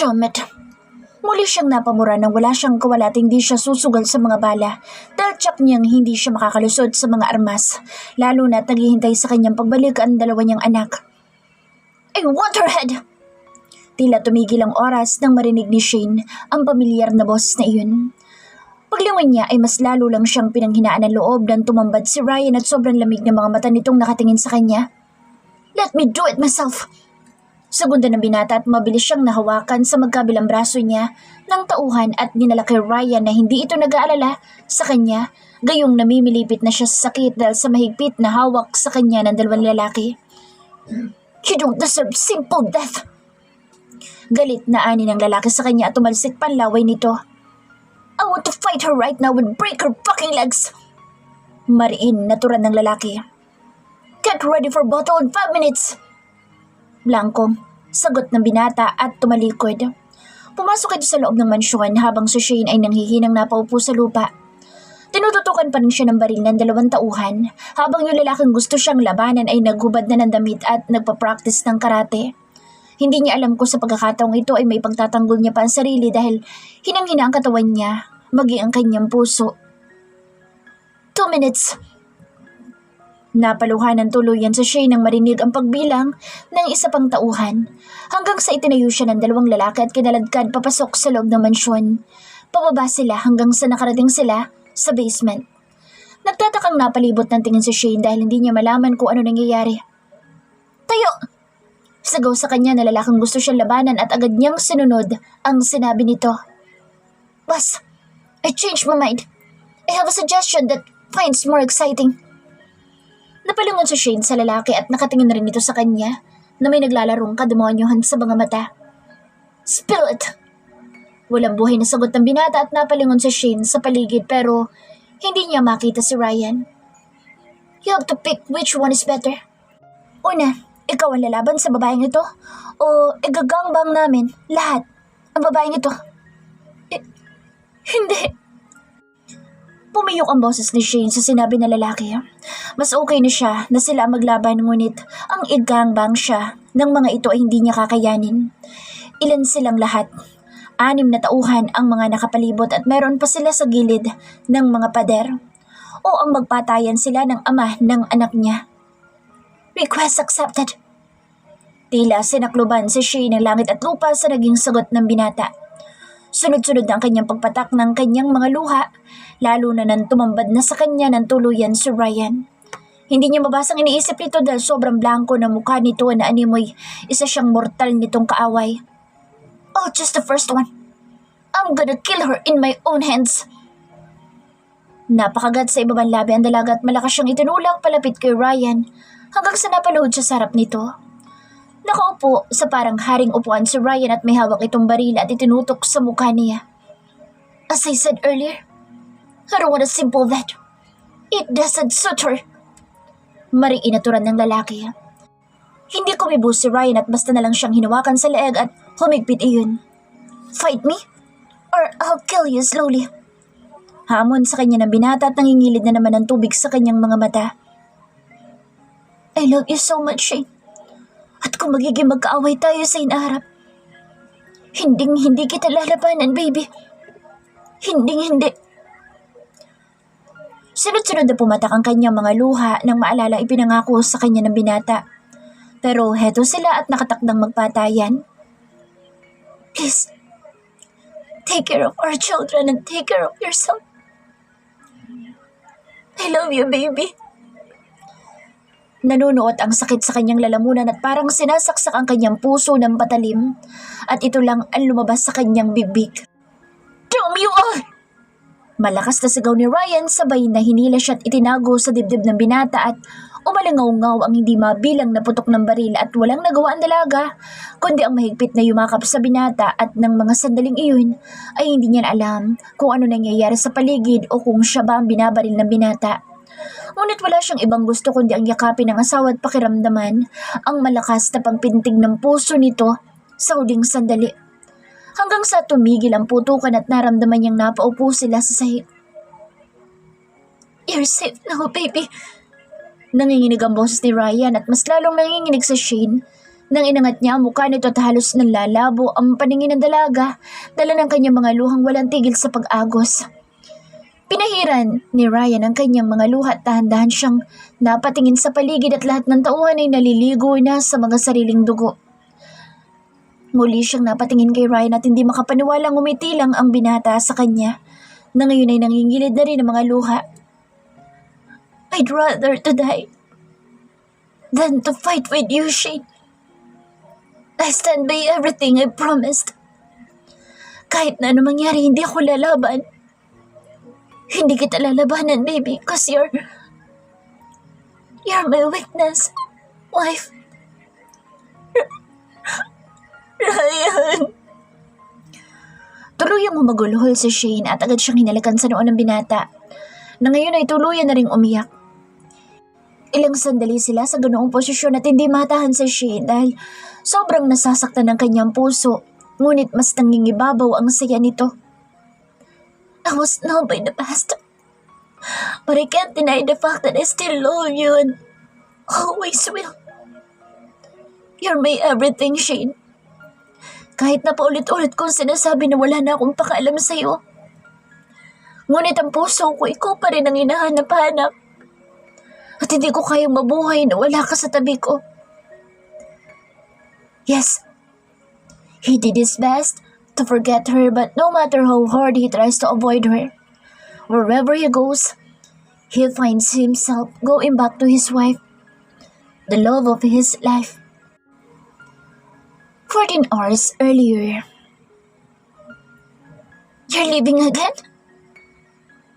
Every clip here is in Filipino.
Damn it! Muli siyang napamura nang wala siyang kawalat, hindi siya susugal sa mga bala dahil tsak niyang hindi siya makakalusot sa mga armas, lalo na't naghihintay sa kanyang pagbalik ang dalawa niyang anak. I want her head! Tila tumigil ang oras nang marinig ni Shane ang pamilyar na boses na iyon. Paglingon niya ay mas lalo lang siyang pinanghinaan ng loob nang tumambad si Ryan at sobrang lamig ng mga mata nitong nakatingin sa kanya. Let me do it myself! Segunda ng binata at mabilis siyang nahawakan sa magkabilang braso niya ng tauhan at dinala kay Ryan na hindi ito nag-aalala sa kanya, gayong namimilipit na siya sa sakit dahil sa mahigpit na hawak sa kanya ng dalawang lalaki. You don't deserve simple death! Galit na ani ng lalaki sa kanya at tumalsik panlaway nito. I want to fight her right now and break her fucking legs! Mariin na turan ng lalaki. Get ready for battle in 5 minutes! Blankong, sagot ng binata at tumalikod. Pumasok ito sa loob ng mansyon habang si Shane ay nanghihinang napaupo sa lupa. Tinututukan pa rin siya ng baril ng 2 tauhan habang yung lalaking gusto siyang labanan ay naghubad na ng damit at nagpa-practice ng karate. Hindi niya alam kung sa pagkakataong ito ay may pagtatanggol niya pa ang sarili dahil hinang-hina ang katawan niya, maging ang kanyang puso. 2 minutes! Napaluhan ng tuluyan sa Shane nang marinig ang pagbilang ng isa pang tauhan hanggang sa itinayo siya ng 2 lalaki at kinaladkad papasok sa loob ng mansyon. Pababa sila hanggang sa nakarating sila sa basement. Nagtatakang napalibot ng tingin si Shane dahil hindi niya malaman kung ano nangyayari. Tayo! Sigaw sa kanya na lalaking gusto siyang labanan at agad niyang sinunod ang sinabi nito. Boss, I changed my mind. I have a suggestion that finds more exciting. Napalingon si Shane sa lalaki at nakatingin rin ito sa kanya na may naglalarong kademonyohan sa mga mata. Spill it! Walang buhay na sagot ng binata at napalingon si Shane sa paligid pero hindi niya makita si Ryan. You have to pick which one is better. Una, ikaw ang lalaban sa babaeng ito o igagangbang namin lahat ang babaeng ito? Hindi. Pumiyok ang boses ni Shane sa sinabi ng lalaki. Mas okay na siya na sila maglaban ngunit ang igangbang siya ng mga ito ay hindi niya kakayanin. Ilan silang lahat? 6 na tauhan ang mga nakapalibot at meron pa sila sa gilid ng mga pader. O ang magpatayan sila ng ama ng anak niya. Request accepted. Tila sinakluban si Shane ng langit at lupa sa naging sagot ng binata. Sunod-sunod na ang kanyang pagpatak ng kanyang mga luha, lalo na nang tumambad na sa kanya ng tuluyan si Ryan. Hindi niya mabasang iniisip nito dahil sobrang blanko ng mukha nito na animoy isa siyang mortal nitong kaaway. Oh, just the first one. I'm gonna kill her in my own hands. Napakagat sa ibabang labi ang dalaga at malakas siyang itinulak palapit kay Ryan hanggang sa napaluhod sa sarap nito. Nakaupo sa parang haring upuan si Ryan at may hawak itong baril at itinutok sa mukha niya. As I said earlier, I don't want a simple that. It doesn't suit her. Mariinaturan ng lalaki. Hindi kumibo si Ryan at basta na lang siyang hinawakan sa leeg at humigpit iyon. Fight me? Or I'll kill you slowly. Hamon sa kanya ng binata at nangingilid na naman ng tubig sa kanyang mga mata. I love you so much, Shane. At kung magiging magkaaway tayo sa inaharap, hindi kita lalabanan, baby. Hindi. Sunod-sunod na pumatak ang kanyang mga luha nang maalala ipinangako sa kanya ng binata. Pero heto sila at nakatakdang magpatayan. Please, take care of our children and take care of yourself. I love you, baby. Nanunuot ang sakit sa kanyang lalamunan at parang sinasaksak ang kanyang puso ng patalim at ito lang ang lumabas sa kanyang bibig. Damn you all! Malakas na sigaw ni Ryan sabay na hinila siya at itinago sa dibdib ng binata at umalingaw-ngaw ang hindi mabilang na putok ng baril at walang nagawa ang dalaga kundi ang mahigpit na yumakap sa binata at ng mga sandaling iyon ay hindi niya alam kung ano nangyayari sa paligid o kung siya ba ang binabaril ng binata. Ngunit wala siyang ibang gusto kundi ang yakapin ng asawa at pakiramdaman ang malakas na pagpintig ng puso nito sa huling sandali. Hanggang sa tumigil ang putukan at naramdaman niyang napaupo sila sa sahig. You're safe now, baby. Nanginginig ang boses ni Ryan at mas lalong nanginginig sa Shane Nang inangat niya ang mukha nito at halos nanlalabo ang paningin ng dalaga, dala ng kanyang mga luhang walang tigil sa pag-agos. Pinahiran ni Ryan ang kanyang mga luha at dahan-dahan siyang napatingin sa paligid at lahat ng tauhan ay naliligo na sa mga sariling dugo. Muli siyang napatingin kay Ryan at hindi makapaniwalang umiti lang ang binata sa kanya, na ngayon ay nangingilid na rin ang mga luha. I'd rather to die than to fight with you, Shane. I stand by everything I promised. Kahit na ano mangyari, hindi ako lalaban. Hindi kita lalabanan, baby, because you're my weakness, wife. Ryan. Tuluyang humagulhol si Shane at agad siyang hinalikan sa noo ng binata, na ngayon ay tuluyan na ring umiyak. Ilang sandali sila sa ganoong posisyon at hindi matahan si Shane dahil sobrang nasasaktan ng kanyang puso, ngunit mas nangingibabaw ang saya nito. I was known by the past, but I can't deny the fact that I still love you and always will. You're my everything, Shane. Kahit na paulit-ulit kong sinasabi na wala na akong pakialam sa'yo. Ngunit ang puso ko, ikaw pa rin ang hinahanap-hanap. At hindi ko kayang mabuhay na wala ka sa tabi ko. Yes, he did his best to forget her, but no matter how hard he tries to avoid her, wherever he goes, he finds himself going back to his wife, the love of his life. 14 hours earlier. You're leaving again?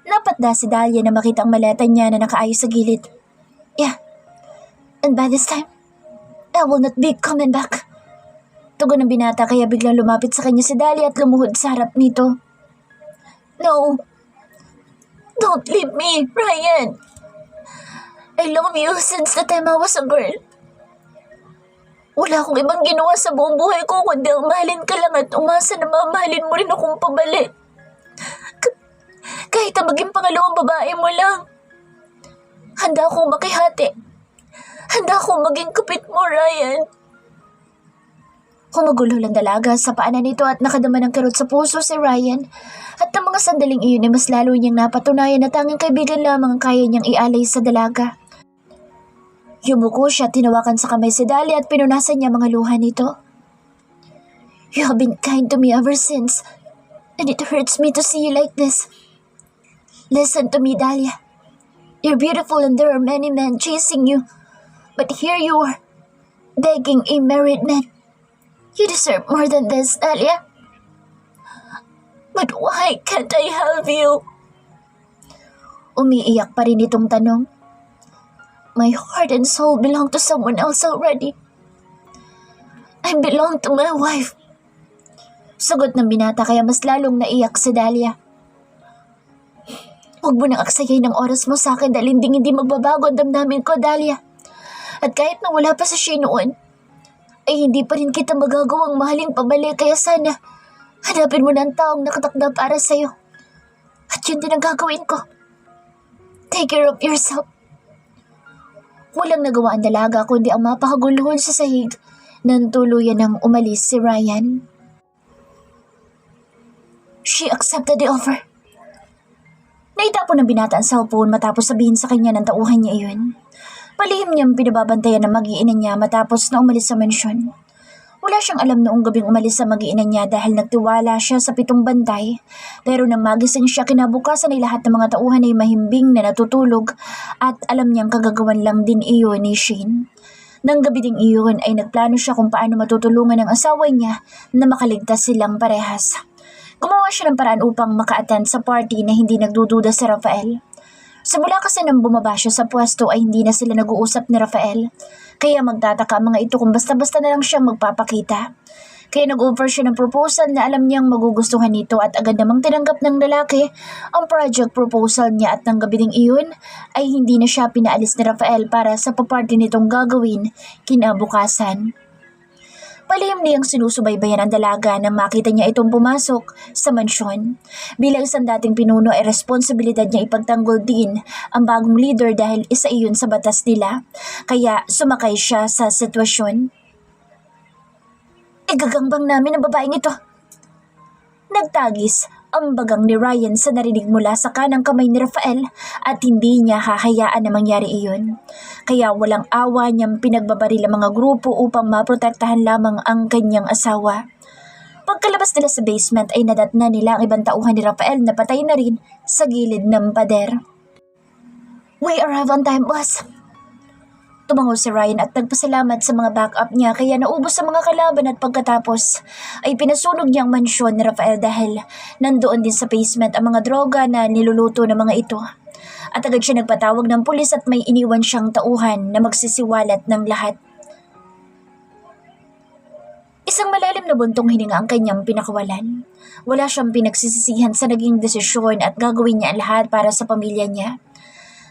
Napatda si Dahlia na makita ang maleta niya na nakaayos sa gilid. Yeah, and by this time, I will not be coming back. Tugon ng binata kaya biglang lumapit sa kanya si Dahlia at lumuhod sa harap nito. No, don't leave me, Ryan. I love you since the time I was a girl. Wala akong ibang ginawa sa buong buhay ko kundi ang mahalin ka lang at umasa na mamahalin mo rin akong pabalik. Kahit na maging pangalawang babae mo lang. Handa akong makihati. Handa akong maging kapit mo, Ryan. Humugulo lang dalaga sa paanan nito at nakadama ng kirot sa puso si Ryan. At ng mga sandaling iyon ay mas lalo niyang napatunayan na tanging kaibigan lamang ang kaya niyang ialay sa dalaga. Yumuko siya at tinawakan sa kamay si Dahlia at pinunasan niya mga luha nito. You have been kind to me ever since, and it hurts me to see you like this. Listen to me, Dahlia. You're beautiful and there are many men chasing you, but here you are, begging a married man. You deserve more than this, Dahlia. But why can't I have you? Umiiyak pa rin itong tanong. My heart and soul belong to someone else already. I belong to my wife. Sagot ng binata kaya mas lalong naiyak si Dahlia. Huwag mo nang aksayahin ng oras mo sa akin dahil hindi magbabago ang damdamin ko, Dahlia. At kahit na wala pa sa Shane noon, ay hindi pa rin kita magagawang mahaling pabalik kaya sana hanapin mo na ang taong nakatakda para sa'yo. At yun din ang gagawin ko. Take care of yourself. Walang nagawa ang dalaga kundi ang mapakaguluhon sa sahig nang tuluyan ng umalis si Ryan. She accepted the offer. Naitapon ng binata ang cellphone matapos sabihin sa kanya ng tauhan niya iyon. Palihim niyang pinababantayan ng mag-iina niya matapos na umalis sa mansyon. Wala siyang alam noong gabing umalis sa mag-iina niya dahil nagtiwala siya sa 7 bantay. Pero nang magising siya kinabukasan ay lahat ng mga tauhan ay mahimbing na natutulog at alam niyang kagagawan lang din iyon ni Shane. Nang gabi ding iyon ay nagplano siya kung paano matutulungan ng asawa niya na makaligtas silang parehas. Gumawa siya ng paraan upang maka-attend sa party na hindi nagdududa si Rafael. Simula kasi nang bumaba siya sa pwesto ay hindi na sila nag-uusap ni Rafael. Kaya magtataka ang mga ito kung basta-basta na lang siyang magpapakita. Kaya nag-offer siya ng proposal na alam niyang magugustuhan nito at agad namang tinanggap ng lalaki ang project proposal niya at ng gabi ding iyon ay hindi na siya pinaalis ni Rafael para sa paparty nitong gagawin kinabukasan. Palihim niyang sinusubaybayan ang dalaga nang makita niya itong pumasok sa mansyon. Bilang isang dating pinuno ay responsibilidad niya ipagtanggol din ang bagong leader dahil isa iyon sa batas nila. Kaya sumakay siya sa sitwasyon. Igagangbang namin ang babaeng ito. Nagtagis ang bagang ni Ryan sa narinig mula sa kanang kamay ni Rafael at hindi niya hahayaan na mangyari iyon. Kaya walang awa niyang pinagbabaril ang mga grupo upang maprotektahan lamang ang kanyang asawa. Pagkalabas nila sa basement ay nadatna nila ang ibang tauhan ni Rafael na patay na rin sa gilid ng pader. We arrive on time, boss. Tumango si Ryan at nagpasalamat sa mga backup niya kaya naubos ang mga kalaban at pagkatapos ay pinasunog niya ang mansyon ni Rafael dahil nandoon din sa basement ang mga droga na niluluto ng mga ito. At agad siya nagpatawag ng pulis at may iniwan siyang tauhan na magsisiwalat ng lahat. Isang malalim na buntong hininga ang kanyang pinakawalan. Wala siyang pinagsisisihan sa naging desisyon at gagawin niya ang lahat para sa pamilya niya.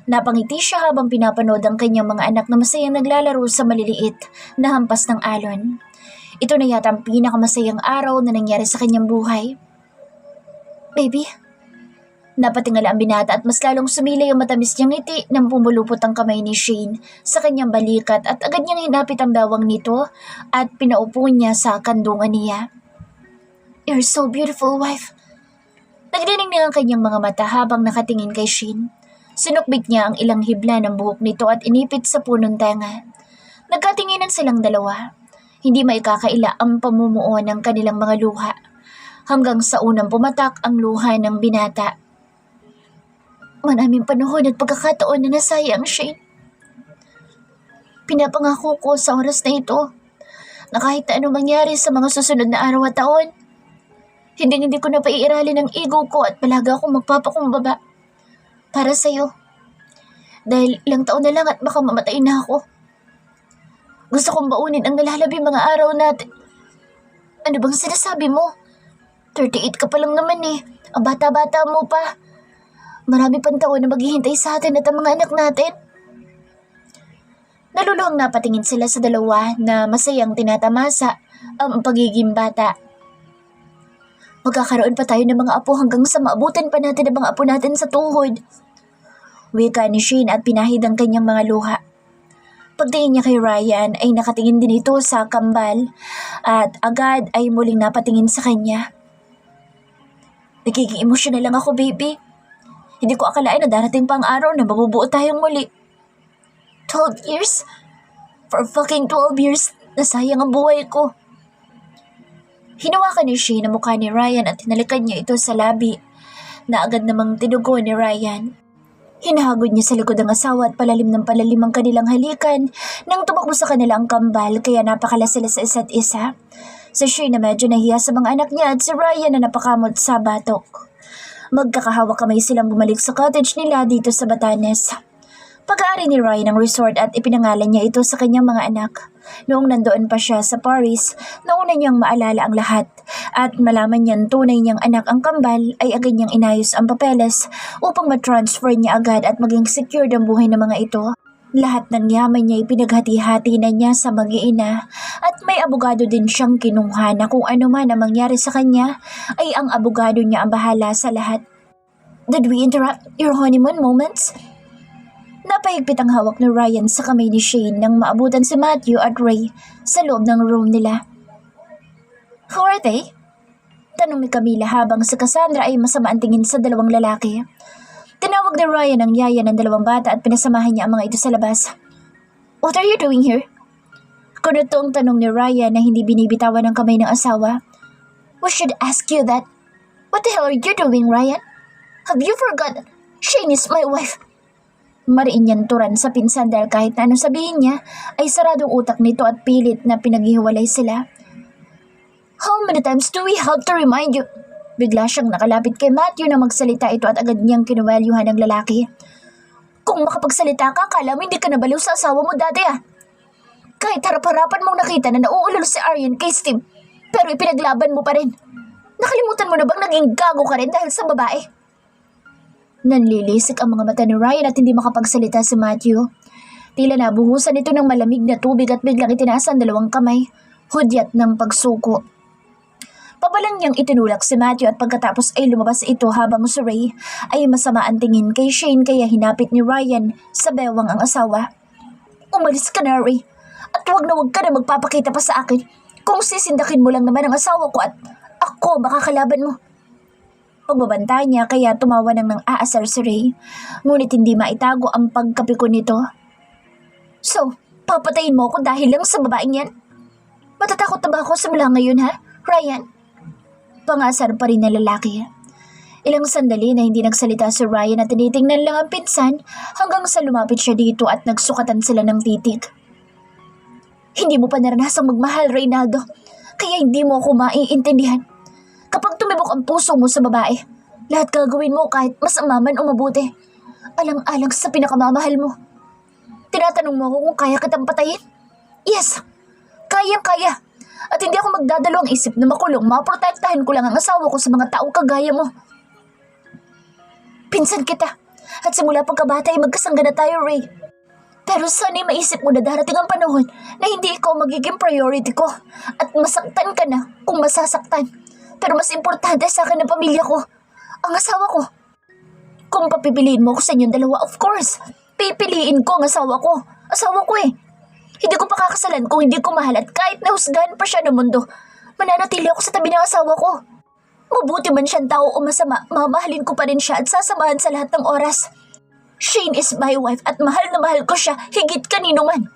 Napangiti siya habang pinapanood ang kanyang mga anak na masayang naglalaro sa maliliit na hampas ng alon. Ito na yata ang pinakamasayang araw na nangyari sa kanyang buhay. Baby? Napatingala ang binata at mas lalong sumilay ang matamis niyang ngiti nang pumulupot ang kamay ni Shane sa kanyang balikat at agad niyang hinapit ang bawang nito at pinaupo niya sa kandungan niya. You're so beautiful, wife. Nagdinig ang kanyang mga mata habang nakatingin kay Shane. Sinukbit niya ang ilang hibla ng buhok nito at inipit sa punong tenga. Nagkatinginan silang dalawa. Hindi maikakaila ang pamumuo ng kanilang mga luha. Hanggang sa unang pumatak ang luha ng binata. Maraming panahon at pagkakataon na nasayang, Shane. Pinapangako ko sa oras na ito na kahit na ano mangyari sa mga susunod na araw at taon, hindi ko na paiiralin ang ego ko at palaga akong magpapakumbaba. Para sa'yo. Dahil ilang taon na lang at baka mamatay na ako. Gusto kong baunin ang nalalabi mga araw natin. Ano bang sinasabi mo? 38 ka pa lang naman eh. Ang bata-bata mo pa. Marami pang taon na maghihintay sa atin at ang mga anak natin. Naluluhang napatingin sila sa dalawa na masayang tinatamasa ang pagiging bata. Magkakaroon pa tayo ng mga apo hanggang sa maabutan pa natin ang mga apo natin sa tuhod. Wika ni Shane at pinahid ang kanyang mga luha. Pagtingin niya kay Ryan ay nakatingin din ito sa kambal at agad ay muling napatingin sa kanya. Nagiging emosyonal lang ako, baby. Hindi ko akalain na darating pa ang araw na mabubuo tayong muli. 12 years? For fucking 12 years, nasayang ang buhay ko. Hinawakan ni Shane ang mukha ni Ryan at hinalikan niya ito sa labi na agad namang tinugo ni Ryan. Hinahagod niya sa likod ang asawa at palalim ng palalim ang kanilang halikan nang tumakbo sa kanila ang kambal kaya napakala sila sa isa't isa. Si Shane na medyo nahiya sa mga anak niya at si Ryan na napakamot sa batok. Magkakahawak kamay silang bumalik sa cottage nila dito sa Batanes. Pag-aari ni Ryan ang resort at ipinangalan niya ito sa kanyang mga anak. Noong nandoon pa siya sa Paris, nauna niyang maalala ang lahat at malaman niyang tunay niyang anak ang kambal ay agad niyang inayos ang papeles upang matransfer niya agad at maging secured ang buhay ng mga ito. Lahat ng yaman niya ipinaghati-hati na niya sa mag-iina at may abogado din siyang kinuha na kung ano man ang mangyari sa kanya ay ang abogado niya ang bahala sa lahat. Did we interrupt your honeymoon moments? Napahigpit ang hawak ni Ryan sa kamay ni Shane nang maabutan si Matthew at Ray sa loob ng room nila. Who are they? Tanong ni Camila habang si Cassandra ay masama ang tingin sa dalawang lalaki. Tinawag ni Ryan ang yaya ng dalawang bata at pinasamahan niya ang mga ito sa labas. What are you doing here? Kunuto ang tanong ni Ryan na hindi binibitawan ng kamay ng asawa. We should ask you that. What the hell are you doing, Ryan? Have you forgotten? Shane is my wife. Mariin niyang turan sa pinsan dahil kahit na anong sabihin niya ay saradong utak nito at pilit na pinaghihiwalay sila. How many times do we have to remind you? Bigla siyang nakalapit kay Matthew na magsalita ito at agad niyang kinuwelyuhan ng lalaki. Kung makapagsalita ka, kala mo hindi ka nabaliw sa asawa mo dati ah. Kahit harap-harapan mong nakita na nauulol si Aryan kay Steve, pero ipinaglaban mo pa rin. Nakalimutan mo na bang naging gago ka rin dahil sa babae? Nanlilisik ang mga mata ni Ryan at hindi makapagsalita si Matthew. Tila nabuhusan ito ng malamig na tubig at biglang itinaas ang dalawang kamay, hudyat ng pagsuko. Pabalang niyang itinulak si Matthew at pagkatapos ay lumabas ito habang si Ray ay masama ang tingin kay Shane kaya hinapit ni Ryan sa bewang ang asawa. Umalis ka na, Ray, at huwag na magpapakita pa sa akin. Kung sisindakin mo lang naman ang asawa ko at ako makakalaban mo. Pagbabanta niya kaya tumawa nang aasar si Ray, ngunit hindi maitago ang pagkapiko nito. So, papatayin mo ako dahil lang sa babaeng yan? Matatakot na ba ako simula ngayon ha, Ryan? Pangasar pa rin na lalaki. Ilang sandali na hindi nagsalita si Ryan at tinitingnan lang ang pinsan hanggang sa lumapit siya dito at nagsukatan sila ng titig. Hindi mo pa naranasang magmahal, Reynaldo, kaya hindi mo ako maiintindihan. Kapag tumibok ang puso mo sa babae, lahat gagawin mo kahit masama man o mabuti. Alang-alang sa pinakamamahal mo. Tinatanong mo ako kung kaya kitang patayin? Yes, kayang-kaya. At hindi ako magdadalawang isip na makulong, maprotektahan ko lang ang asawa ko sa mga taong kagaya mo. Pinsan kita, at simula pagkabata ay magkasangga na tayo, Ray. Pero sana'y maisip mo na darating ang panahon na hindi ikaw magiging priority ko at masaktan ka na kung masasaktan. Pero mas importante sa akin ang pamilya ko, ang asawa ko. Kung papipiliin mo ako sa inyong dalawa, of course, pipiliin ko ang asawa ko. Asawa ko eh. Hindi ko pakakasalan kung hindi ko mahal at kahit nahusgahan pa siya ng mundo, mananatili ako sa tabi ng asawa ko. Mabuti man siyang tao o masama, mamahalin ko pa rin siya at sasamahan sa lahat ng oras. Shane is my wife at mahal na mahal ko siya higit kanino man.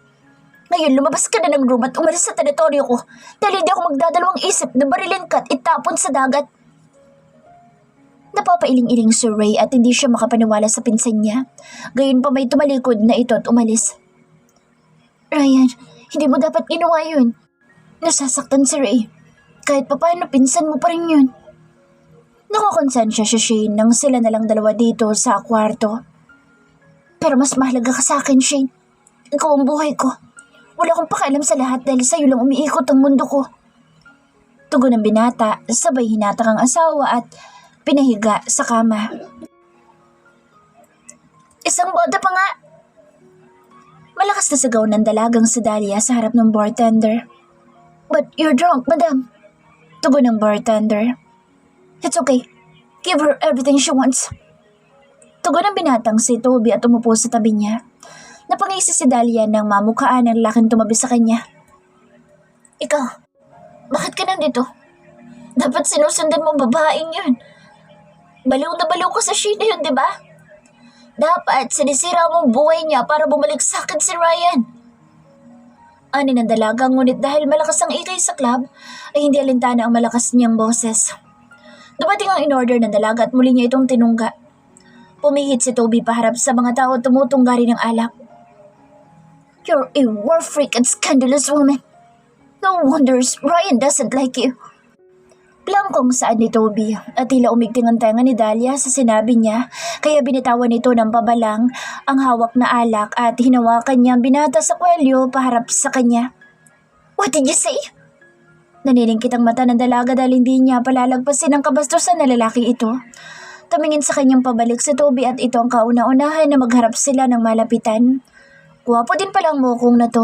Ngayon lumabas ka na ng room at umalis sa teritoryo ko dahil hindi ako magdadalawang isip na barilin ka at itapon sa dagat. Napapailing-iling si Ray at hindi siya makapaniwala sa pinsan niya. Gayon pa may tumalikod na ito at umalis. Ryan, hindi mo dapat ginawa yun. Nasasaktan si Ray. Kahit papaano pinsan mo pa rin yun. Nakakonsensya si Shane nang sila na lang dalawa dito sa kwarto. Pero mas mahalaga ka sa akin, Shane. Ikaw ang buhay ko. Wala akong pakialam sa lahat dahil sa'yo lang umiikot ang mundo ko. Tugon ng binata, sabay hinatak ang asawa at pinahiga sa kama. Isang boda pa nga! Malakas na sigaw ng dalagang si Dahlia sa harap ng bartender. But you're drunk, madam. Tugon ng bartender. It's okay. Give her everything she wants. Tugon ng binatang si Toby at umupo sa tabi niya. Napangisi si Dahlia nang mamukhaan ng laking tumabi sa kanya. Ikaw, bakit ka nandito? Dapat sinusundan mo babaeng yun. Baliw na baliw ko sa Shane yun, di ba? Dapat sinisira mong buhay niya para bumalik sa akin si Ryan. Ani ng dalaga, ngunit dahil malakas ang ikay sa club, ay hindi alintana ang malakas niyang boses. Dumating ang in-order ng dalaga at muli niya itong tinungga. Pumihit si Toby paharap sa mga tao at tumutungga rin ng alak. You're a war freak and scandalous woman. No wonders Ryan doesn't like you. Plangkong saan ni Toby at tila umigting ang tenga ni Dahlia sa sinabi niya kaya binitawan nito ng pabalang ang hawak na alak at hinawakan niya ang binata sa kwelyo paharap sa kanya. What did you say? Naniningkit ang mata ng dalaga dahil hindi niya palalagpasin ang kabastusan na lalaki ito. Tumingin sa kanyang pabalik si Toby at ito ang kauna-unahan na magharap sila ng malapitan. Guwapo din palang mukong na to.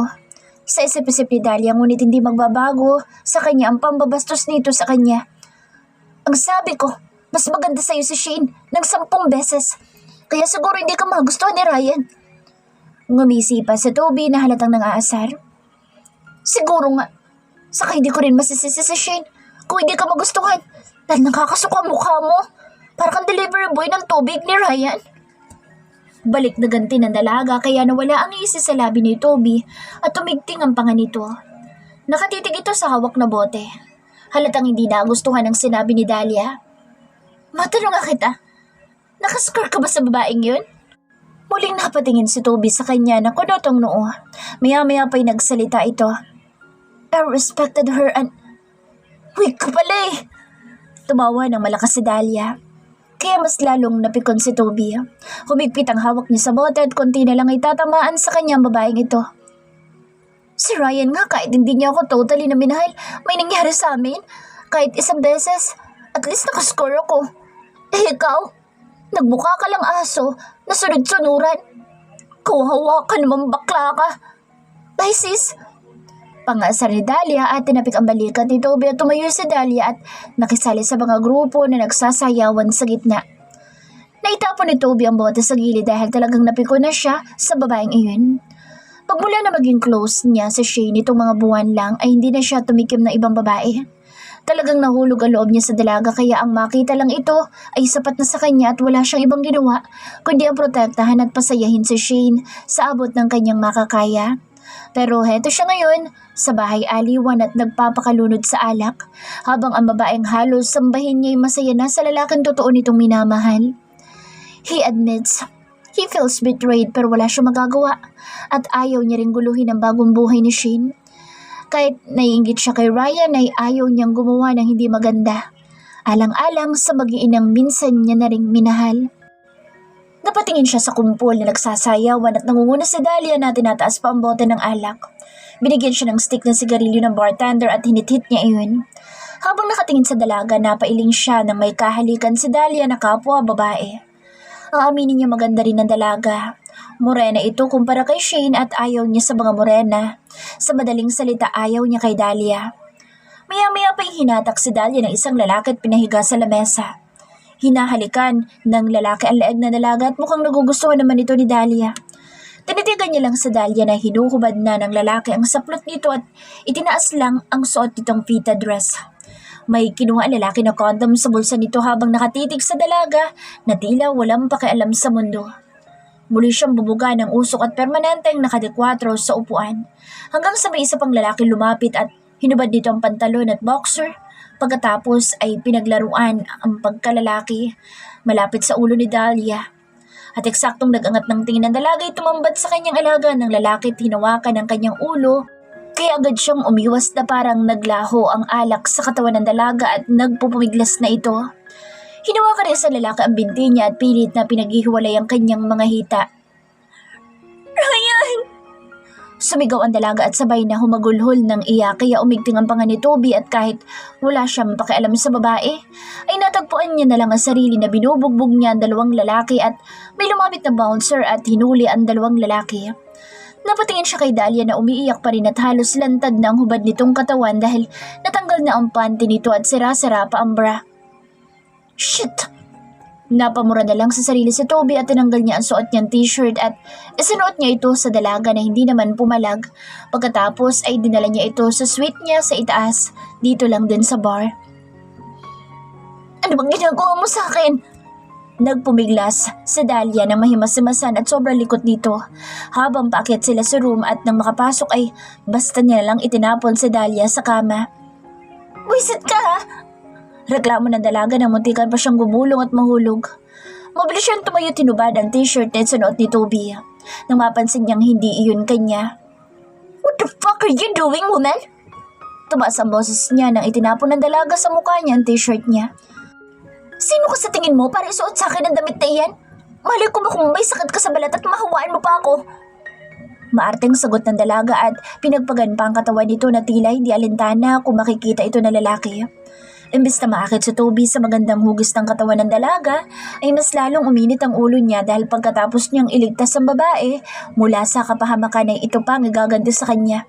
Sa isip-isip ni Dahlia ngunit hindi magbabago sa kanya ang pambabastos nito sa kanya. Ang sabi ko, mas maganda sa'yo si Shane ng 10 beses. Kaya siguro hindi ka magustuhan ni Ryan. Ngumisi pa si Toby na halatang nang-aasar. Siguro nga, saka hindi ko rin masisisi si Shane kung hindi ka magustuhan dahil nakakasuka mukha mo. Para kang delivery boy ng tubig ni Ryan. Balik na ganti ng dalaga kaya nawala ang isi sa labi ni Toby at tumigting ang panga nito. Nakatitig ito sa hawak na bote. Halatang hindi nagustuhan ang sinabi ni Dahlia. Matanong nga kita, nakascore ka ba sa babaeng yun? Muling napatingin si Toby sa kanya na kunotong noo. Maya-maya pa'y nagsalita ito. I respected her and... Wait ka pala eh! Tumawa ng malakas si Dahlia. Kaya mas lalong napikon si Toby. Humigpit ang hawak niya sa bote at konti na lang ay tatamaan sa kanyang babaeng ito. Si Ryan nga kahit hindi niya ako totally na minahal, may nangyari sa amin. Kahit 1 beses, at least nakascore ako. Eh ikaw, nagmukha ka lang aso na sunod-sunuran. Kawawa ka naman bakla ka. Bye sis. Pangasar ni Dahlia at tinapik ang balikat ni Toby at tumayo si Dahlia at nakisali sa mga grupo na nagsasayawan sa gitna. Naitapon ni Toby ang bote sa gilid dahil talagang napiko na siya sa babaeng iyon. Magmula na maging close niya sa Shane itong mga buwan lang ay hindi na siya tumikim ng ibang babae. Talagang nahulog ang loob niya sa dalaga kaya ang makita lang ito ay sapat na sa kanya at wala siyang ibang ginawa kundi ang protektahan at pasayahin si Shane sa abot ng kanyang makakaya. Pero heto siya ngayon sa bahay aliwan at nagpapakalunod sa alak habang ang babaeng halos sambahin niya ay masaya na sa lalaking totoo nitong minamahal. He admits he feels betrayed pero wala siyang magagawa at ayaw niya ring guluhin ang bagong buhay ni Shane. Kahit naiinggit siya kay Ryan ay ayaw niyang gumawa ng hindi maganda. Alang-alang sa mag-iinang minsan niya na ring minahal. Napatingin siya sa kumpol na nagsasayawan at nangunguna si Dahlia na tinataas pa ang bote ng alak. Binigyan siya ng stick ng sigarilyo ng bartender at hinit-hit niya iyon. Habang nakatingin sa dalaga, napailing siya nang may kahalikan si Dahlia na kapwa babae. Aaminin niya maganda rin ang dalaga. Morena ito kumpara kay Shane at ayaw niya sa mga morena. Sa madaling salita, ayaw niya kay Dahlia. Maya-maya pa hinatak si Dahlia ng isang lalaki at pinahiga sa lamesa. Hinahalikan ng lalaki ang leeg na dalaga at mukhang nagugustuhan naman ito ni Dahlia. Tinitigan niya lang sa Dahlia na hinuhubad na ng lalaki ang saplot nito at itinaas lang ang suot nitong fita dress. May kinuha ang lalaki na condom sa bulsa nito habang nakatitig sa dalaga na tila walang pakialam sa mundo. Muli siyang bubuga ng usok at permanenteng nakadekwatro sa upuan hanggang sa may isa pang lalaki lumapit at hinubad nito ang pantalon at boxer. Pagkatapos ay pinaglaruan ang pagkalalaki malapit sa ulo ni Dahlia. At eksaktong nagangat ng tingin ng dalaga ay tumambad sa kanyang alaga ng lalaki at hinawakan ang kanyang ulo. Kaya agad siyang umiwas na parang naglaho ang alak sa katawan ng dalaga at nagpupumiglas na ito. Hinawakan rin sa lalaki ang binti niya at pilit na pinaghihiwalay ang kanyang mga hita. Ryan! Sumigaw ang dalaga at sabay na humagulhol ng iyak kaya umigting ang panga ni Toby at kahit wala siyang pakialam sa babae, ay natagpuan niya na lang ang sarili na binubugbog niya ang dalawang lalaki at may lumapit na bouncer at hinuli ang dalawang lalaki. Napatingin siya kay Dahlia na umiiyak pa rin at halos lantad na ang hubad nitong katawan dahil natanggal na ang panty nito at sira-sira pa ang bra. Shit! Napamura na lang sa sarili si Toby at tinanggal niya ang suot niyang t-shirt at isinuot niya ito sa dalaga na hindi naman pumalag. Pagkatapos ay dinala niya ito sa suite niya sa itaas, dito lang din sa bar. Ano bang ginagawa mo sa akin? Nagpumiglas si Dahlia ng mahimas-himasan at sobrang likot nito. Habang paakyat sila sa room at nang makapasok ay basta niya lang itinapon si Dahlia sa kama. Wisit ka ha? Reklamo ng dalaga na muntikan pa siyang gumulong at mahulog. Mabilis siyang tumayo tinubad ang t-shirt na sinuot ni Toby. Nang mapansin niyang hindi iyon kanya. What the fuck are you doing, woman? Tumaas ang boses niya nang itinapon ng dalaga sa mukha niya ang t-shirt niya. Sino ka sa tingin mo para isuot sa akin ang damit na iyan? Malay ko ba kung may sakit ka sa balat at mahawaan mo pa ako? Maarteng sagot ng dalaga at pinagpagan pa ang katawan nito na tila hindi alintana kung makikita ito na lalaki. Imbis na maakit si Toby sa magandang hugis ng katawan ng dalaga, ay mas lalong uminit ang ulo niya dahil pagkatapos niyang iligtas ang babae mula sa kapahamakan ay ito pa ang igaganti sa kanya.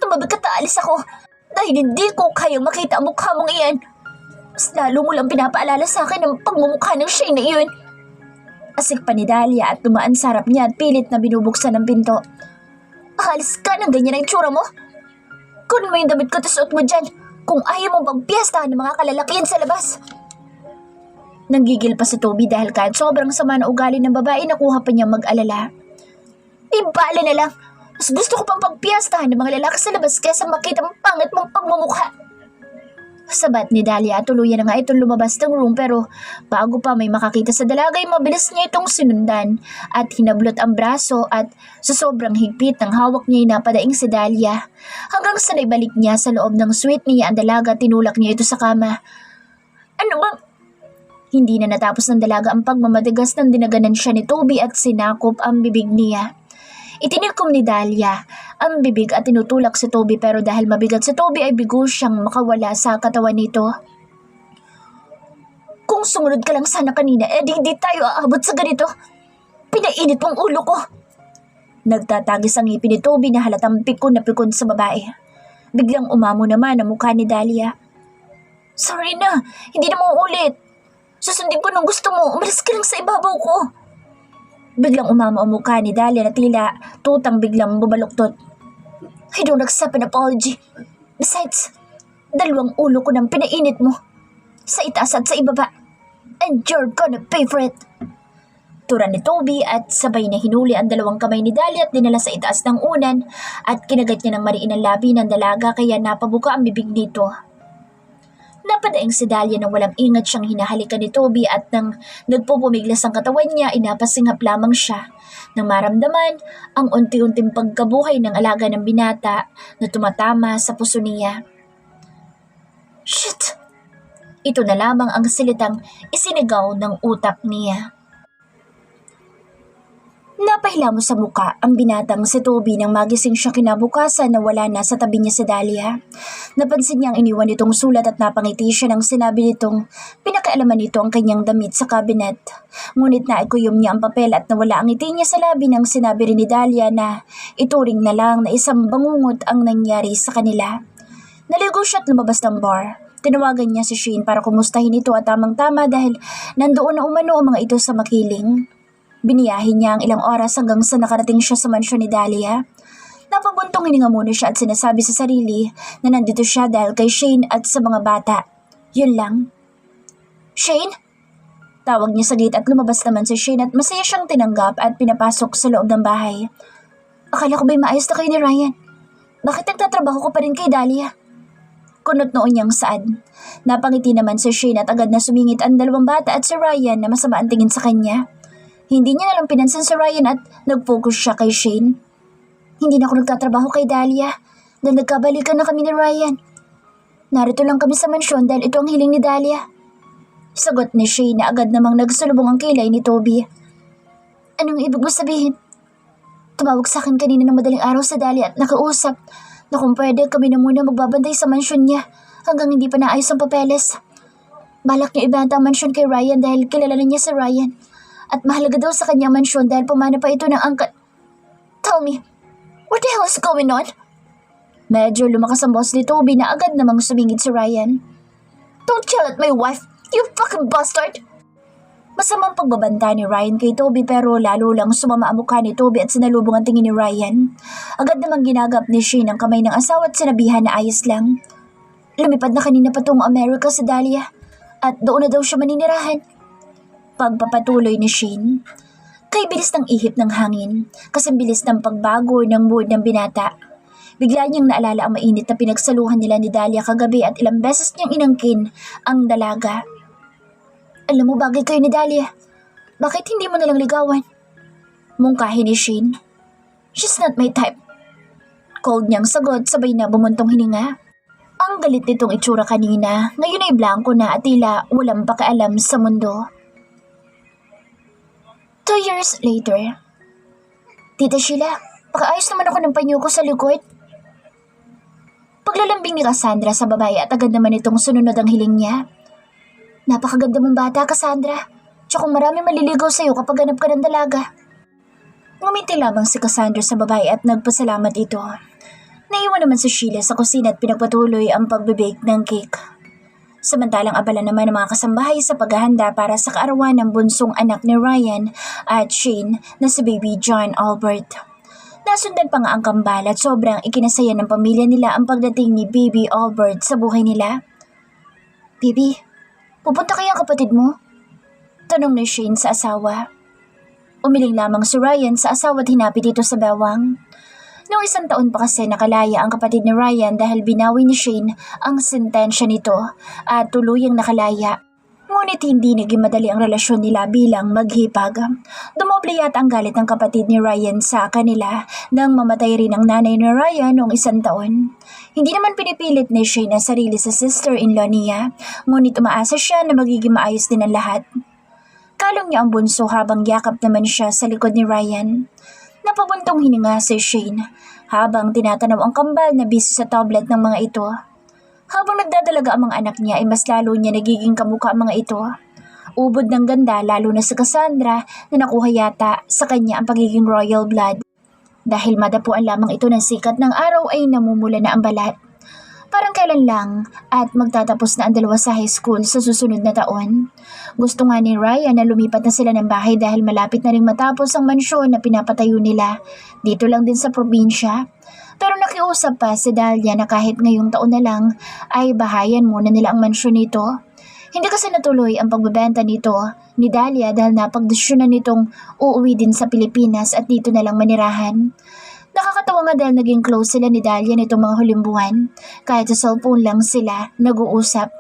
Tumabig ka taalis ako dahil hindi ko kayang makita ang mukha mong iyan. Mas lalo mo lang pinapaalala sa akin ang pagmumukha ng Shane na iyon. Asik pa ni Dahlia at dumaan sa harap niya at pilit na binubuksan ang pinto. Alis ka ng ganyan ang tsura mo. Kunin mo yung damit ko at suot mo dyan. Kung ayaw mong magpiestahan ng mga kalalakihan sa labas. Nanggigil pa si Toby dahil kahit sobrang sama na ugali ng babae nakuha pa niyang mag-alala. Ibala na lang. Mas gusto ko pang pagpiestahan ng mga lalaki sa labas kaysa makita ang pangit mong pagmumukha. Sabat ni Dahlia at tuluyan na nga itong lumabas ng room pero bago pa may makakita sa dalaga ay mabilis niya itong sinundan at hinablot ang braso at sa sobrang higpit ng hawak niya ay napadaing si Dahlia. Hanggang sa naibalik niya sa loob ng suite niya ang dalaga at tinulak niya ito sa kama. Ano bang? Hindi na natapos ng dalaga ang pagmamadagas ng dinaganan siya ni Toby at sinakop ang bibig niya. Itinikom ni Dahlia ang bibig at tinutulak si Toby pero dahil mabigat si Toby ay bigo siyang makawala sa katawan nito. Kung sumunod ka lang sana kanina, di tayo aabot sa ganito. Pinainit mong ulo ko. Nagtatagis ang ngipin ni Toby na halatang pikon na pikon sa babae. Biglang umamo naman ang mukha ni Dahlia. Sorry na, hindi na mauulit. Susundin ko nung gusto mo, umalis ka lang sa ibabaw ko. Biglang umama ang mukha ni Dahlia na tila tutang biglang bubaluktot. I don't accept an apology. Besides, 2 ulo ko nang pinainit mo. Sa itaas at sa ibaba. And you're gonna pay for it. Tura ni Toby at sabay na hinuli ang 2 kamay ni Dahlia at dinala sa itaas ng unan at kinagat niya ng mariin ang labi ng dalaga kaya napabuka ang bibig nito. Napadaing si Dahlia nang walang ingat siyang hinahalikan ni Toby at nang nagpupumiglas ang katawan niya ay napasinghap lamang siya nang maramdaman ang unti-unting pagkabuhay ng alaga ng binata na tumatama sa puso niya. Shit! Ito na lamang ang salitang isinigaw ng utak niya. Napahilamos sa muka ang binatang si Toby nang magising siya kinabukasan na wala na sa tabi niya si Dahlia. Napansin niyang iniwan itong sulat at napangiti siya nang sinabi nitong pinakialaman nito ang kanyang damit sa cabinet. Ngunit naikuyom niya ang papel at nawala ang ngiti niya sa labi nang sinabi rin ni Dahlia na ituring na lang na isang bangungot ang nangyari sa kanila. Naligo siya at lumabas ng bar. Tinawagan niya si Shane para kumustahin ito at tamang-tama dahil nandoon na umano ang mga ito sa makiling. Biniyahin niya ang ilang oras hanggang sa nakarating siya sa mansyon ni Dahlia. Napabuntong hininga muna siya at sinasabi sa sarili na nandito siya dahil kay Shane at sa mga bata. Yun lang. Shane? Tawag niya sa gate at lumabas naman si Shane at masaya siyang tinanggap at pinapasok sa loob ng bahay. Akala ko ba'y maayos na kayo ni Ryan? Bakit nagtatrabaho ko pa rin kay Dahlia? Kunot noon niyang saad. Napangiti naman si Shane at agad na sumingit ang 2 bata at si Ryan na masama ang tingin sa kanya. Hindi niya nalang pinansin si Ryan at nag-focus siya kay Shane. Hindi na ako nagtatrabaho kay Dahlia dahil nagkabalikan na kami ni Ryan. Narito lang kami sa mansyon dahil ito ang hiling ni Dahlia. Sagot ni Shane na agad namang nagsalubong ang kilay ni Toby. Anong ibig mo sabihin? Tumawag sa akin kanina ng madaling araw sa Dahlia at nakausap na kung pwede kami na muna magbabantay sa mansyon niya hanggang hindi pa naayos ang papeles. Balak niya ibenta ang mansyon kay Ryan dahil kilala na niya si Ryan. At mahalaga daw sa kanyang mansyon dahil pumana pa ito ng angkat. Tell me, what the hell is going on? Medyo lumakas ang boss ni Toby na agad namang sumingid si Ryan. Don't yell at my wife, you fucking bastard! Masamang pagbabanta ni Ryan kay Toby pero lalo lang sumama ang mukha ni Toby at sinalubong ang tingin ni Ryan. Agad namang ginagap ni Shane ang kamay ng asawa at sinabihan na ayos lang. Lumipad na kanina patungo America sa Dahlia at doon na daw siya maninirahan. Pagpapatuloy ni Shane, kay bilis ng ihip ng hangin, kasing bilis ng pagbago ng mood ng binata. Bigla niyang naalala ang mainit na pinagsaluhan nila ni Dahlia kagabi at ilang beses niyang inangkin ang dalaga. Alam mo bagay kayo ni Dahlia, bakit hindi mo nalang ligawan? Mungkahi ni Shane. She's not my type. Cold niyang sagot sabay na bumuntong hininga. Ang galit nitong itsura kanina, ngayon ay blanco na at tila walang pakialam sa mundo. 2 years later. Tita Sheila, pakaayos naman ako ng panyo ko sa likod. Paglalambing ni Cassandra sa babae at agad naman itong sununod ang hiling niya. Napakaganda mong bata, Cassandra. Tsaka marami maliligaw sa'yo kapag ganap ka ng dalaga. Ngumiti lamang si Cassandra sa babae at nagpasalamat ito. Naiwan naman si Sheila sa kusina at pinagpatuloy ang pagbibake ng cake. Samantalang abala naman ng mga kasambahay sa paghahanda para sa kaarawan ng bunsong anak ni Ryan at Shane na si baby John Albert. Nasundan pa nga ang kambal at sobrang ikinasaya ng pamilya nila ang pagdating ni baby Albert sa buhay nila. Baby, pupunta kaya ang kapatid mo? Tanong ni Shane sa asawa. Umiling lamang si Ryan sa asawa at hinapit ito sa bewang. Noong 1 taon pa kasi nakalaya ang kapatid ni Ryan dahil binawi ni Shane ang sentensya nito at tuluyang nakalaya. Ngunit hindi naging madali ang relasyon nila bilang maghipag. Dumoble yata ang galit ng kapatid ni Ryan sa kanila nang mamatay rin ang nanay ni Ryan noong 1 taon. Hindi naman pinipilit ni Shane ang sarili sa sister-in-law niya, ngunit umaasa siya na magiging maayos din ang lahat. Kalong niya ang bunso habang yakap naman siya sa likod ni Ryan. Napabuntong hininga si Shane habang tinatanaw ang kambal na busy sa tablet ng mga ito. Habang nagdadalaga ang mga anak niya ay mas lalo niya nagiging kamukha ang mga ito. Ubod ng ganda lalo na sa Cassandra na nakuha yata sa kanya ang pagiging royal blood. Dahil madapuan lamang ito ng sikat ng araw ay namumula na ang balat. Parang kailan lang at magtatapos na ang dalawa sa high school sa susunod na taon. Gusto nga ni Ryan na lumipat na sila ng bahay dahil malapit na rin matapos ang mansyon na pinapatayo nila. Dito lang din sa probinsya. Pero nakiusap pa si Dahlia na kahit ngayong taon na lang ay bahayan muna nila ang mansyon nito. Hindi kasi natuloy ang pagbebenta nito ni Dahlia dahil napagdesisyonan nitong uuwi din sa Pilipinas at dito na lang manirahan. Nakakatawa nga dahil naging close sila ni Dahlia nitong mga huling buwan. Kahit sa cellphone lang sila nag-uusap.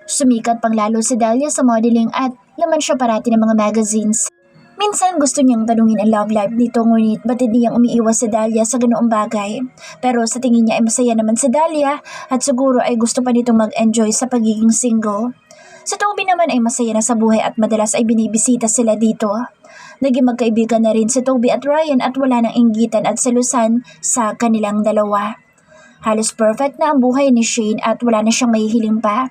Sumikat pang lalo si Dahlia sa modeling at laman siya parati ng mga magazines. Minsan gusto niyang tanungin ang love life nito ngunit batid niyang umiiwas si Dahlia sa ganoong bagay. Pero sa tingin niya ay masaya naman si Dahlia at siguro ay gusto pa nitong mag-enjoy sa pagiging single. Si Toby naman ay masaya na sa buhay at madalas ay binibisita sila dito. Naging magkaibigan na rin si Toby at Ryan at wala nang inggitan at selusan sa kanilang dalawa. Halos perfect na ang buhay ni Shane at wala na siyang mahihiling pa.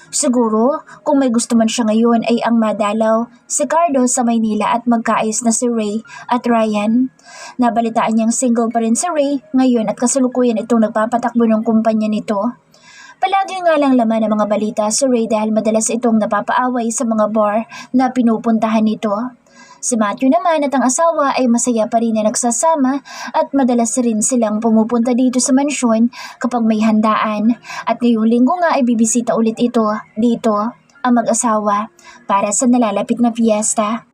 Siguro, kung may gusto man siya ngayon ay ang madalaw si Cardo sa Maynila at magkaayos na si Ray at Ryan. Nabalitaan niyang single pa rin si Ray ngayon at kasalukuyan itong nagpapatakbo ng kumpanya nito. Palagi nga lang laman ng mga balita si Ray dahil madalas itong napapaaway sa mga bar na pinupuntahan nito. Si Matthew naman at ang asawa ay masaya pa rin na nagsasama at madalas rin silang pumupunta dito sa mansyon kapag may handaan. At ngayong linggo nga ay bibisita ulit ito dito ang mag-asawa para sa nalalapit na fiesta.